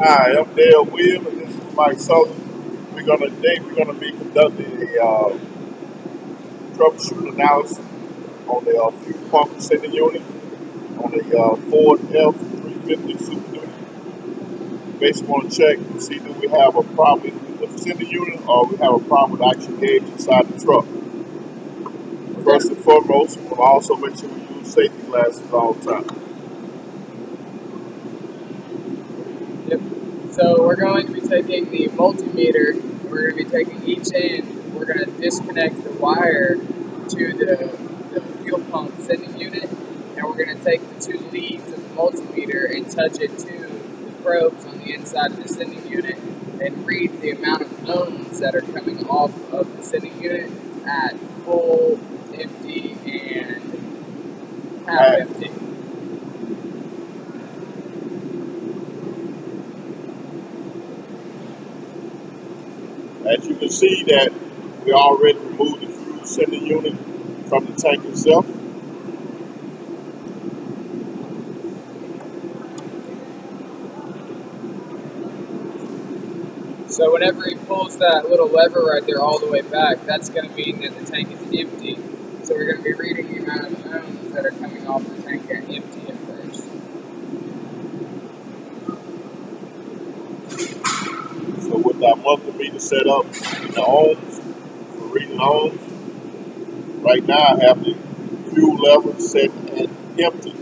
Hi, I'm Dale Williams, and this is Mike Sullivan. We're gonna be conducting a troubleshoot analysis on the fuel pump sending unit on the Ford F-350 Super Duty. Basically, want to check and see do we have a problem with the sending unit or we have a problem with the actual gauge inside the truck. Okay. First and foremost, we'll also make sure we use safety glasses all the time. Yep. So we're going to be taking the multimeter. We're going to be taking each end. We're going to disconnect the wire to the fuel pump sending unit, and we're going to take the two leads of the multimeter and touch it to the probes on the inside of the sending unit and read the amount of ohms that are coming off of the sending unit at full, empty, and half empty. As you can see that we already removed the fuel sending unit from the tank itself. So whenever he pulls that little lever right there all the way back, that's going to mean that the tank is empty. So we're going to be reading the amount of ohms that are coming off the tank at empty at first. So with our multimeter set up in the ohms, for reading ohms, right now I have the fuel level set at empty.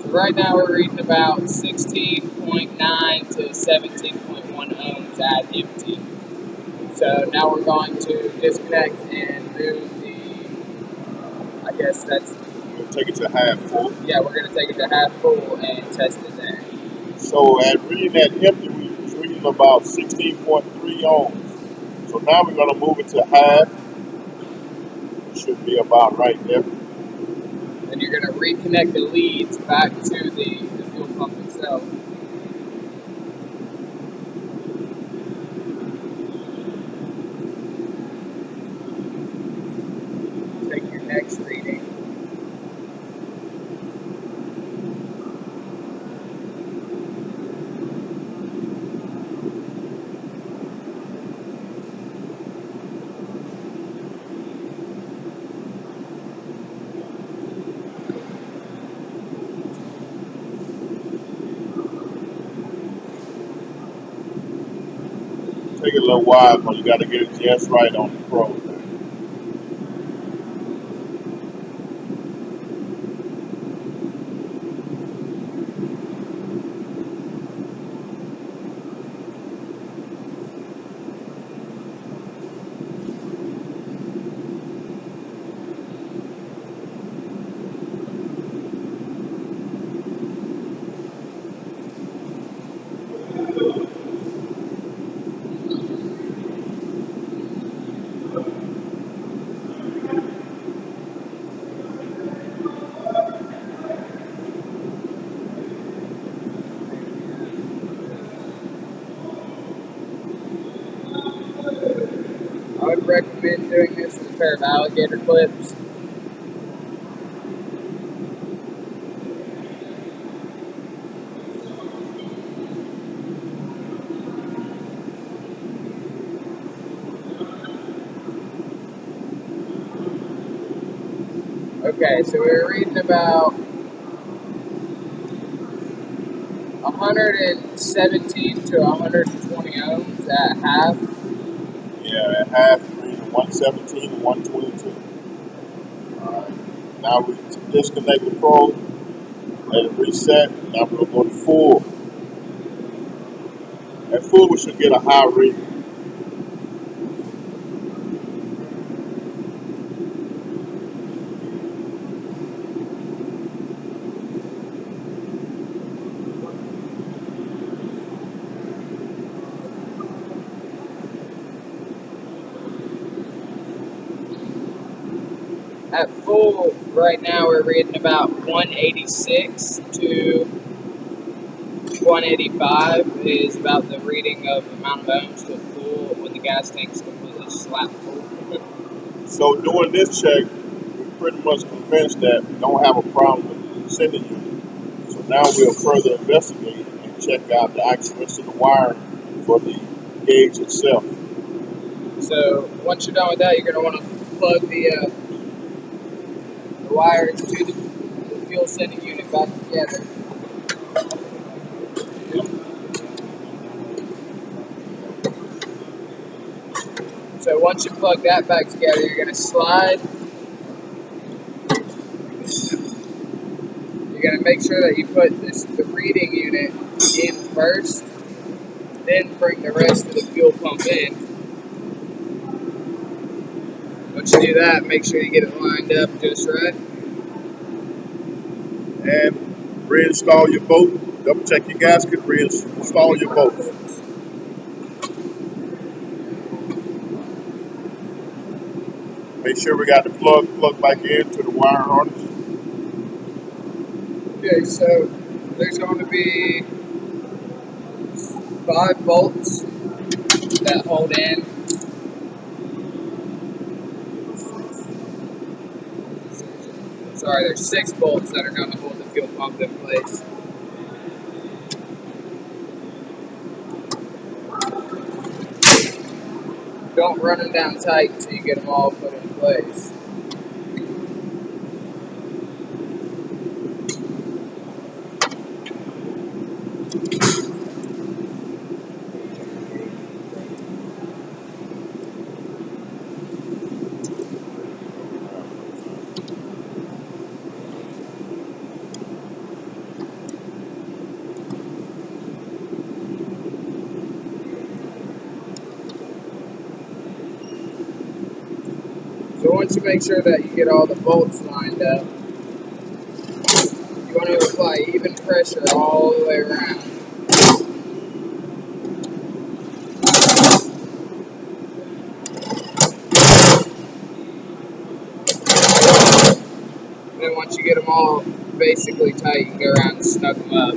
So right now we're reading about 16.9 to 17.1 ohms at empty. So now we're going to disconnect and move I guess that's, We'll take it to half full. yeah, we're going to take it to half full and test it there. So at reading at empty, we was reading about 16.3 ohms. So now we're going to move it to half. It should be about right there. Then you're going to reconnect the leads back to the fuel pump itself. Take your next reading. Take it a little while because you got to get it just right on the probe. I would recommend doing this with a pair of alligator clips. Okay, so we were reading about 117 to 120 ohms at half. Yeah, at half, we're reading 117 and 122. Alright. Now we disconnect the probe, let it reset. Now we're going to go to full. At full, we should get a high reading. At full, right now we're reading about 186 to 185 is about the reading of amount of ohms to full when the gas tank's completely slapped full. So doing this check, we're pretty much convinced that we don't have a problem with the sending unit. So now we'll further investigate and check out the actuators of the wiring for the gauge itself. So once you're done with that, you're going to want to plug the wires to the fuel sending unit back together. So once you plug that back together, you're going to slide. You're going to make sure that you put the reading unit in first, then bring the rest of the fuel pump in. Once you do that, make sure you get it lined up just right. And reinstall your bolt. Double check your gasket, reinstall your bolt. Make sure we got the plug back into the wire harness. Okay, so there's going to be 5 bolts that hold in. Sorry, there's 6 bolts that are going to hold the fuel pump in place. Don't run them down tight until you get them all put in place. So once you make sure that you get all the bolts lined up, you want to apply even pressure all the way around. And then once you get them all basically tight, you can go around and snug them up.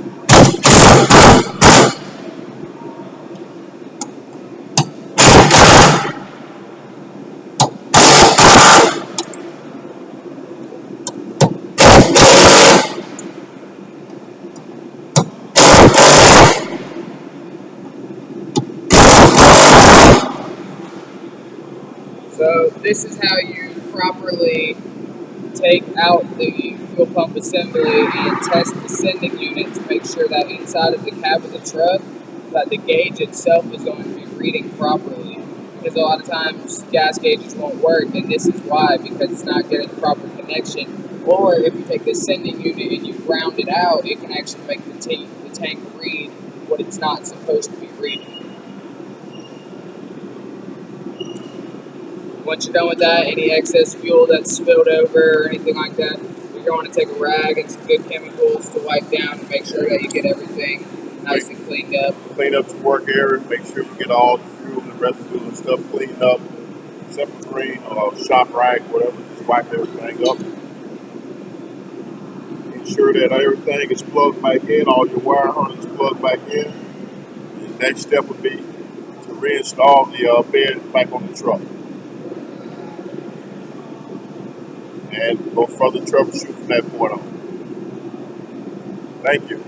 So this is how you properly take out the fuel pump assembly and test the sending unit to make sure that inside of the cab of the truck that the gauge itself is going to be reading properly. Because a lot of times gas gauges won't work, and this is why, because it's not getting the proper connection. Or if you take the sending unit and you ground it out, it can actually make the tank read what it's not supposed to be reading. Once you're done with that, any excess fuel that's spilled over or anything like that, you're going to take a rag and some good chemicals to wipe down and make sure that you get everything nice and cleaned up. Clean up the work area, make sure we get all the fuel and residue and stuff cleaned up. Simple green or shop rag, whatever, just wipe everything up. Ensure that everything is plugged back in, all your wire harness is plugged back in. The next step would be to reinstall the bed back on the truck. And go further troubleshoot from that point on. Thank you.